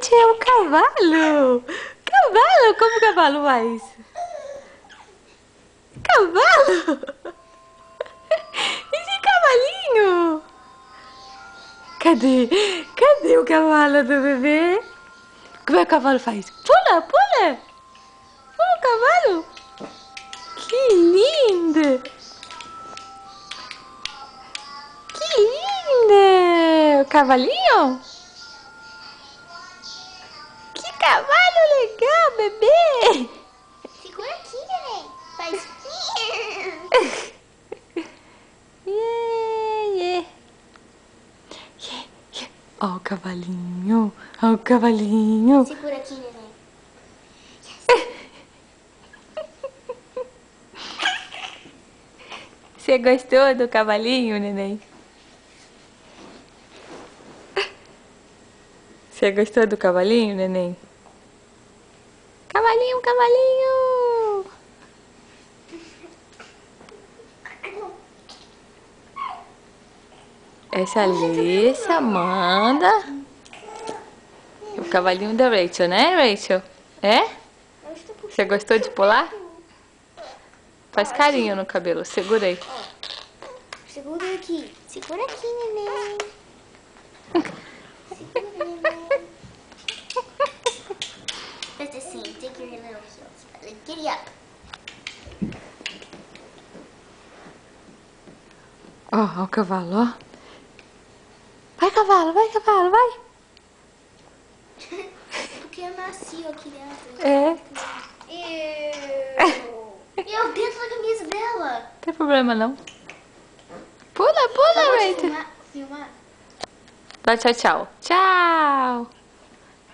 Gente, é um cavalo! Cavalo! Como o cavalo faz? Cavalo! Esse cavalinho! Cadê? Cadê o cavalo do bebê? Como é que o cavalo faz? Pula, pula! Pula, cavalo! Que lindo! Que lindo! O cavalinho? Que cavalo legal, bebê! Segura aqui, neném. Faz... Yeah, yeah. Yeah, yeah. Ó o cavalinho, ó o cavalinho. Segura aqui, neném. Você gostou do cavalinho, neném? Você gostou do cavalinho, neném? Cavalinho, cavalinho! Essa ali, essa Amanda. O cavalinho da Rachel, né, Rachel? É? Você gostou de pular? Faz carinho no cabelo, segura aí. Segura aqui. Segura aqui, neném. Segura, neném. Faz assim. Take your little heels. Like, giddy up. Ó, o cavalo, ó. Vai, cavalo, vai, cavalo, vai. Porque é macio aqui dentro. É. Eu dentro da camisa dela. Não tem problema, não. Pula, pula, Rachel. Filmar. Dá tchau, tchau. Tchau.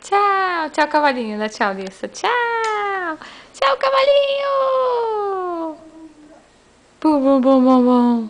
Tchau. Tchau, cavalinho. Dá tchau, Lissa. Tchau. Tchau, cavalinho. Bum, bum, bum, bum, bum.